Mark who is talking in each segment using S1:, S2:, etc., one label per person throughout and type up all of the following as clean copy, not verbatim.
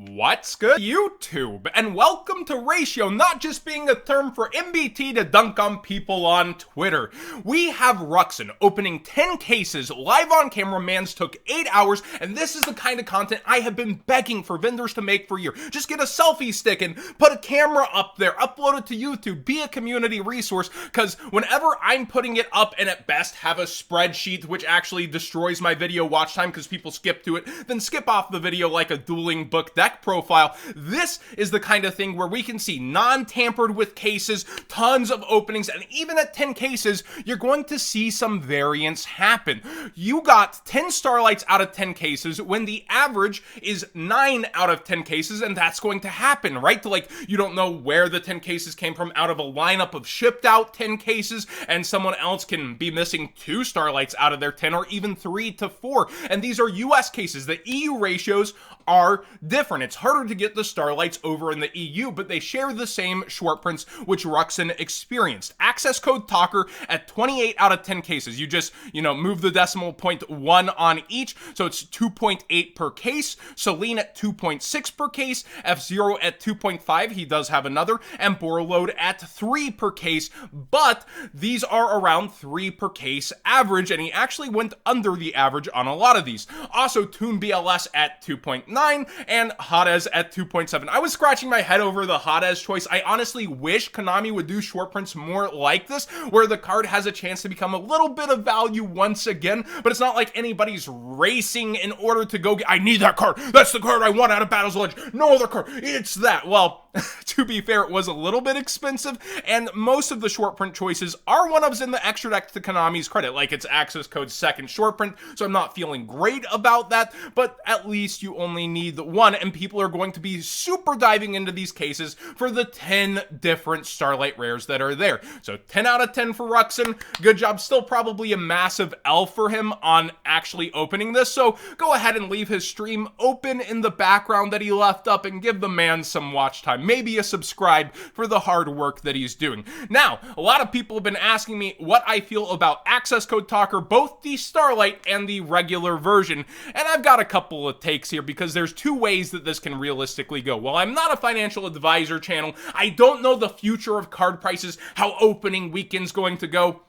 S1: What's good, YouTube? And welcome to Ratio, not just being a term for MBT to dunk on people on Twitter. We have Ruxin opening 10 cases live on camera. Mans took 8 hours, and this is the kind of content I have been begging for vendors to make for a year. Just get a selfie stick and put a camera up there, upload it to YouTube, be a community resource, because whenever I'm putting it up and at best have a spreadsheet which actually destroys my video watch time because people skip to it, then skip off the video like a dueling book deck profile. This is the kind of thing where we can see non-tampered with cases, tons of openings, and even at 10 cases, you're going to see some variance happen. You got 10 starlights out of 10 cases when the average is 9 out of 10 cases, and that's going to happen, right? Like, you don't know where the 10 cases came from out of a lineup of shipped out 10 cases, and someone else can be missing 2 starlights out of their 10, or even 3 to 4. And these are US cases. The EU ratios are different. It's harder to get the starlights over in the EU, but they share the same short prints which Ruxin experienced. Access code Talker at 28 out of 10 cases. You just, move the decimal point 1 on each, so it's 2.8 per case. Celine at 2.6 per case. F0 at 2.5, he does have another, and Borload at 3 per case, but these are around 3 per case average, and he actually went under the average on a lot of these. Also, Toon BLS at 2.9, and Hades at 2.7. I was scratching my head over the Hades choice. I honestly wish Konami would do short prints more like this, where the card has a chance to become a little bit of value once again, but it's not like anybody's racing in order to go get, I need that card, that's the card I want out of Battle's Ledge, no other card, it's that. Well, to be fair, it was a little bit expensive, and most of the short print choices are one-ups in the extra deck to Konami's credit, like it's access code second short print, so I'm not feeling great about that, but at least you only need the one, and people are going to be super diving into these cases for the 10 different Starlight rares that are there. So 10 out of 10 for Ruxin. Good job. Still probably a massive L for him on actually opening this, so go ahead and leave his stream open in the background that he left up and give the man some watch time. Maybe a subscribe for the hard work that he's doing. Now, a lot of people have been asking me what I feel about access code Talker, both the Starlight and the regular version, and I've got a couple of takes here because there's two ways that this can realistically go. While I'm not a financial advisor channel, I don't know the future of card prices, how opening weekend's going to go.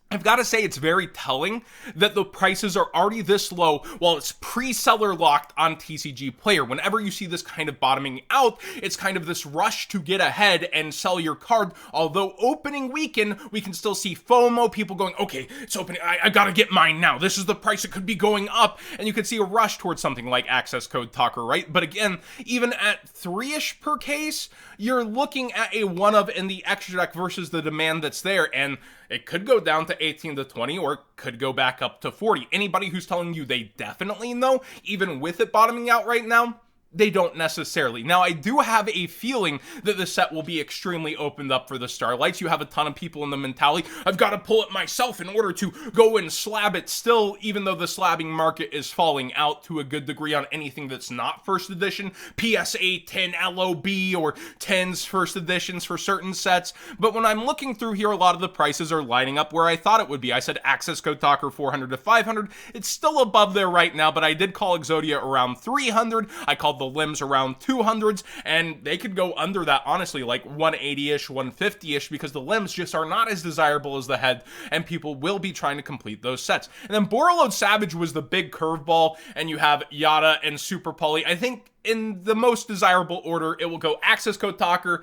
S1: I've got to say it's very telling that the prices are already this low while it's pre-seller locked on TCG Player. Whenever you see this kind of bottoming out, it's kind of this rush to get ahead and sell your card. Although opening weekend, we can still see FOMO, people going, okay, it's opening, I gotta get mine now. This is the price, it could be going up. And you could see a rush towards something like access code Talker, right? But again, even at 3-ish per case, you're looking at a one-of in the extra deck versus the demand that's there. And it could go down to 18 to 20, or it could go back up to 40. Anybody who's telling you they definitely know, even with it bottoming out right now, they don't necessarily. Now, I do have a feeling that the set will be extremely opened up for the Starlights. You have a ton of people in the mentality, I've got to pull it myself in order to go and slab it still, even though the slabbing market is falling out to a good degree on anything that's not first edition, PSA 10 LOB, or 10s first editions for certain sets. But when I'm looking through here, a lot of the prices are lining up where I thought it would be. I said access code Talker 400 to 500. It's still above there right now, but I did call Exodia around 300. I called the limbs around 200s, and they could go under that, honestly, like 180-ish, 150-ish, because the limbs just are not as desirable as the head, and people will be trying to complete those sets. And then Borload Savage was the big curveball, and you have Yada and Super Poly. I think in the most desirable order, it will go access code Talker,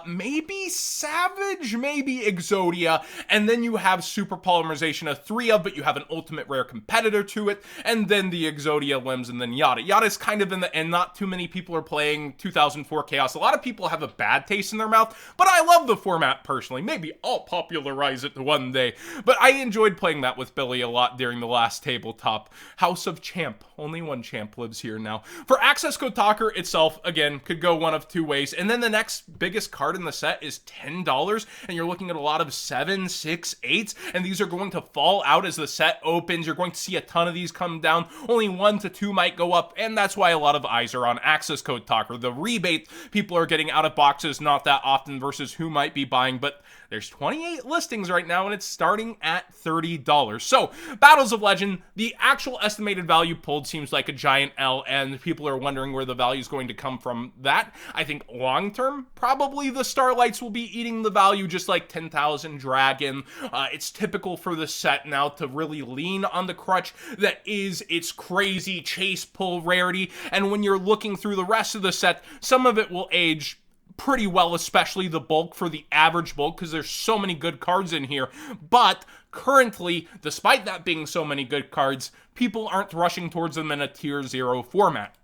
S1: maybe Savage, maybe Exodia, and then you have Super Polymerization, a 3 of, but you have an ultimate rare competitor to it, and then the Exodia limbs, and then Yada. Yada's kind of in the end. Not too many people are playing 2004 Chaos. A lot of people have a bad taste in their mouth, but I love the format personally. Maybe I'll popularize it one day, but I enjoyed playing that with Billy a lot during the last tabletop. House of Champ. Only one champ lives here now. For access code Talker itself, again, could go one of two ways, and then the next biggest cheapest card in the set is $10, and you're looking at a lot of 7, 6, 8s, and these are going to fall out as the set opens. You're going to see a ton of these come down. Only 1 to 2 might go up, and that's why a lot of eyes are on access code talker. The rebate people are getting out of boxes not that often versus who might be buying, but there's 28 listings right now, and it's starting at $30. So, Battles of Legend, the actual estimated value pulled seems like a giant L, and people are wondering where the value is going to come from that. I think long-term, probably the Starlights will be eating the value, just like 10,000 Dragon. It's typical for the set now to really lean on the crutch that is its crazy chase pull rarity, and when you're looking through the rest of the set, some of it will age pretty well, especially the bulk for the average bulk, because there's so many good cards in here. But currently, despite that being so many good cards, people aren't rushing towards them in a tier 0 format.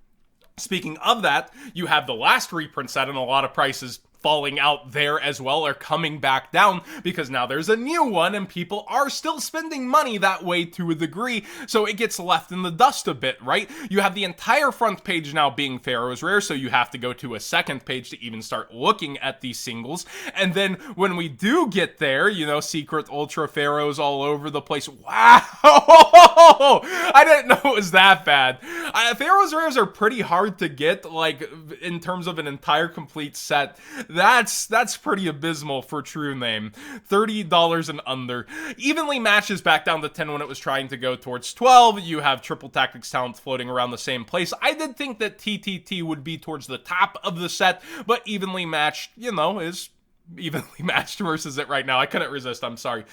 S1: Speaking of that, you have the last reprint set, and a lot of prices falling out there as well, are coming back down because now there's a new one and people are still spending money that way to a degree, so it gets left in the dust a bit, right? You have the entire front page now being Pharaoh's Rare, so you have to go to a second page to even start looking at these singles, and then when we do get there, you know, Secret Ultra Pharaohs all over the place. Wow! I didn't know it was that bad. Pharaoh's Rares are pretty hard to get, like, in terms of an entire complete set. That's pretty abysmal for True Name. $30 and under. Evenly matches back down to 10 when it was trying to go towards 12. You have Triple Tactics Talent floating around the same place. I did think that TTT would be towards the top of the set, but evenly matched, you know, is evenly matched versus it right now. I couldn't resist, I'm sorry.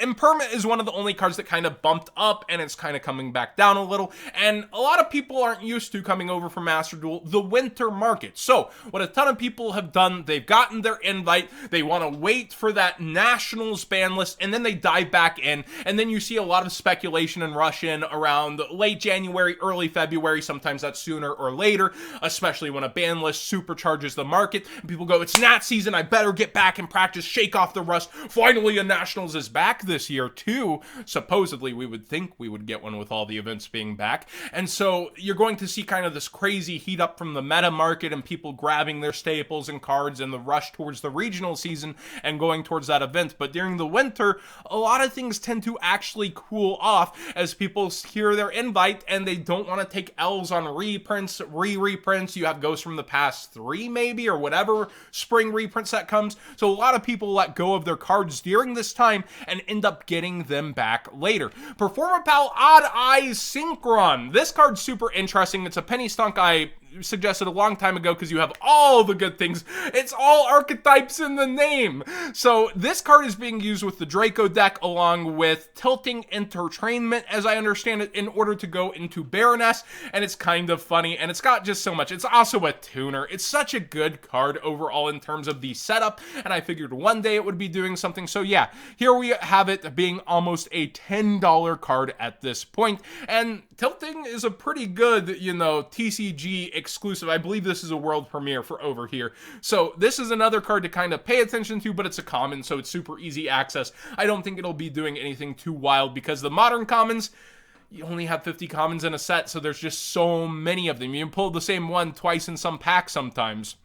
S1: Impermanent is one of the only cards that kind of bumped up, and it's kind of coming back down a little, and a lot of people aren't used to coming over from Master Duel, the winter market. So, what a ton of people have done, they've gotten their invite, they want to wait for that Nationals ban list, and then they dive back in, and then you see a lot of speculation and rush in around late January, early February, sometimes that's sooner or later, especially when a ban list supercharges the market, and people go, it's Nat season, I better get back and practice, shake off the rust. Finally, a Nationals is back this year too. Supposedly, we would think we would get one with all the events being back. And so you're going to see kind of this crazy heat up from the meta market and people grabbing their staples and cards and the rush towards the regional season and going towards that event. But during the winter, a lot of things tend to actually cool off as people hear their invite and they don't want to take L's on reprints, re-reprints. You have Ghosts from the Past 3 maybe, or whatever spring reprint set comes. So a lot of people let go of their cards during this time and end up getting them back later. Performapal Odd Eyes Synchron. This card's super interesting. It's a penny stunk I suggested a long time ago because you have all the good things. It's all archetypes in the name. So this card is being used with the Draco deck along with Tilting Entertainment, as I understand it, in order to go into Baroness, and it's kind of funny, and it's got just so much. It's also a tuner. It's such a good card overall in terms of the setup, and I figured one day it would be doing something. So yeah, here we have it being almost a $10 card at this point, and Tilting is a pretty good, you know, TCG exclusive. I believe this is a world premiere for over here. So this is another card to kind of pay attention to, but it's a common, so it's super easy access. I don't think it'll be doing anything too wild because the modern commons, you only have 50 commons in a set, so there's just so many of them. You can pull the same one twice in some packs sometimes.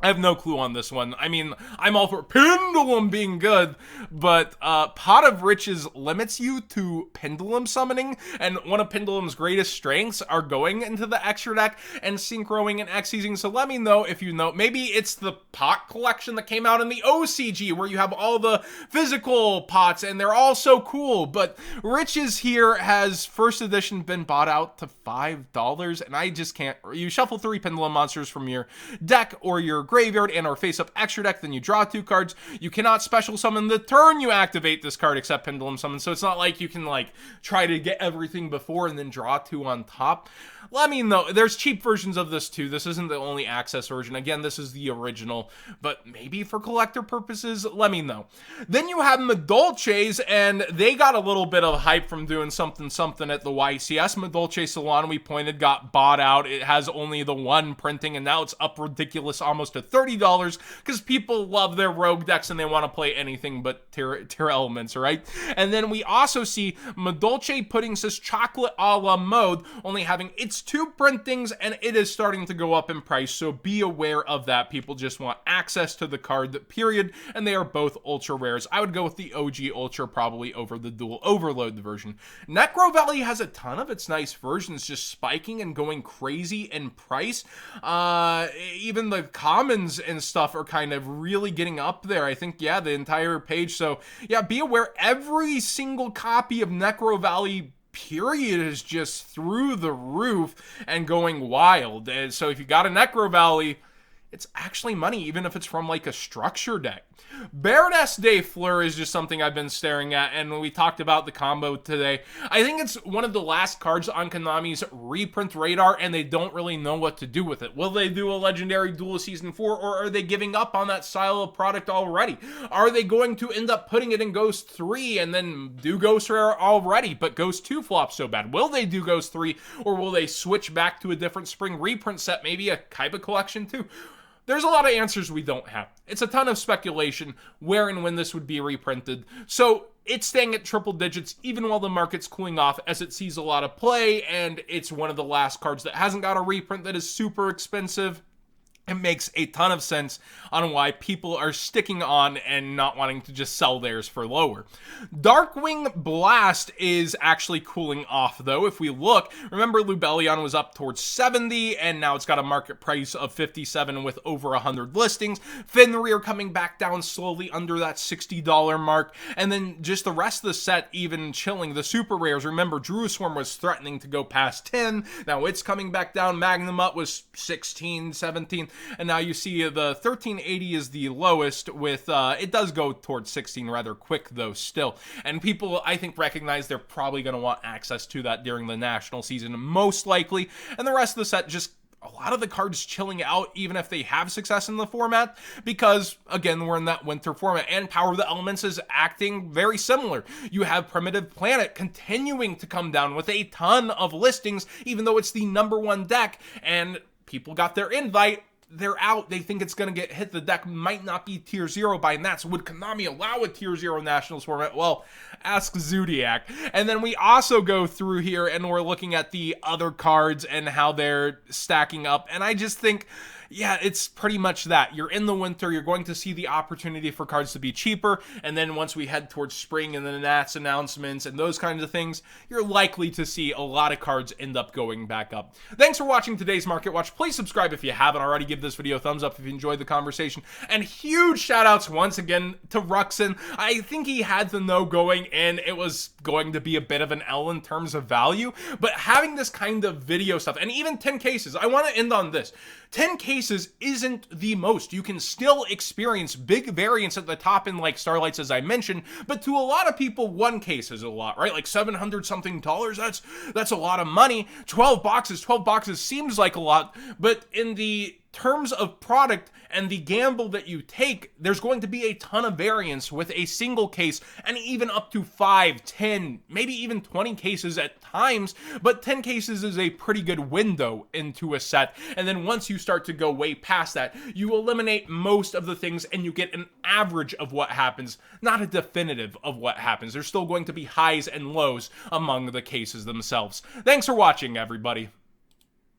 S1: I have no clue on this one. I mean, I'm all for Pendulum being good, but Pot of Riches limits you to Pendulum summoning, and one of Pendulum's greatest strengths are going into the extra deck and synchroing and X-seizing, so let me know if you know. Maybe it's the pot collection that came out in the OCG, where you have all the physical pots, and they're all so cool, but Riches here has first edition been bought out to $5, and I just can't. You shuffle 3 Pendulum monsters from your deck or your graveyard and or face up extra deck, then you draw 2 cards. You cannot special summon the turn you activate this card except Pendulum Summon, so it's not like you can like try to get everything before and then draw 2 on top. Let me know. There's cheap versions of this too. This isn't the only access version. Again, this is the original, but maybe for collector purposes, let me know. Then you have Madolches, and they got a little bit of hype from doing something at the YCS. Madolche Salon, we pointed, got bought out. It has only the 1 printing, and now it's up ridiculous almost to $30 because people love their rogue decks and they want to play anything but Terra Elements, right? And then we also see Madolche Pudding's Chocolate a la Mode only having its 2 printings, and it is starting to go up in price, so be aware of that. People just want access to the card, period, and they are both ultra rares. I would go with the OG Ultra probably over the Dual Overload version. Necro Valley has a ton of its nice versions just spiking and going crazy in price. Even the commons and stuff are kind of really getting up there. I think, yeah, the entire page. So yeah, be aware every single copy of Necro Valley period is just through the roof and going wild. And so if you got a Necro Valley, it's actually money, even if it's from like a structure deck. Baroness de Fleur is just something I've been staring at, and we talked about the combo today. I think it's one of the last cards on Konami's reprint radar, and they don't really know what to do with it. Will they do a Legendary Duel Season 4, or are they giving up on that style of product already? Are they going to end up putting it in Ghost 3 and then do Ghost Rare already, but Ghost 2 flops so bad? Will they do Ghost 3, or will they switch back to a different spring reprint set, maybe a Kaiba Collection 2? There's a lot of answers we don't have. It's a ton of speculation where and when this would be reprinted. So it's staying at triple digits even while the market's cooling off as it sees a lot of play, and it's one of the last cards that hasn't got a reprint that is super expensive. It makes a ton of sense on why people are sticking on and not wanting to just sell theirs for lower. Darkwing Blast is actually cooling off, though. If we look, remember Lubellion was up towards 70, and now it's got a market price of 57 with over 100 listings. Fenrir coming back down slowly under that $60 mark, and then just the rest of the set even chilling. The super rares, remember Druiswarm was threatening to go past 10, now it's coming back down. Magnum Up was 16, 17. And now you see the 1380 is the lowest with, it does go towards 16 rather quick though still. And people, I think, recognize they're probably going to want access to that during the national season, most likely. And the rest of the set just a lot of the cards chilling out even if they have success in the format because, again, we're in that winter format, and Power of the Elements is acting very similar. You have Primitive Planet continuing to come down with a ton of listings even though it's the #1 deck, and people got their invite. They're out. They think it's going to get hit. The deck might not be tier 0 by Nats. Would Konami allow a tier 0 nationals format? Well, ask Zodiac. And then we also go through here and we're looking at the other cards and how they're stacking up. And I just think, yeah, it's pretty much that. You're in the winter, you're going to see the opportunity for cards to be cheaper, and then once we head towards spring and the Nats announcements and those kinds of things, you're likely to see a lot of cards end up going back up. Thanks for watching today's Market Watch. Please subscribe if you haven't already. Give this video a thumbs up if you enjoyed the conversation. And huge shout outs once again to Ruxin. I think he had to know going in it was going to be a bit of an L in terms of value, but having this kind of video stuff, and even 10 cases, I want to end on this. 10 cases isn't the most. You can still experience big variance at the top in like Starlights, as I mentioned, but to a lot of people, 1 case is a lot, right? Like $700 something, that's a lot of money. 12 boxes seems like a lot, but in the terms of product and the gamble that you take, there's going to be a ton of variance with a single case, and even up to 5, 10, maybe even 20 cases at times, but 10 cases is a pretty good window into a set. And then once you start to go way past that, you eliminate most of the things and you get an average of what happens, not a definitive of what happens. There's still going to be highs and lows among the cases themselves. Thanks for watching, everybody.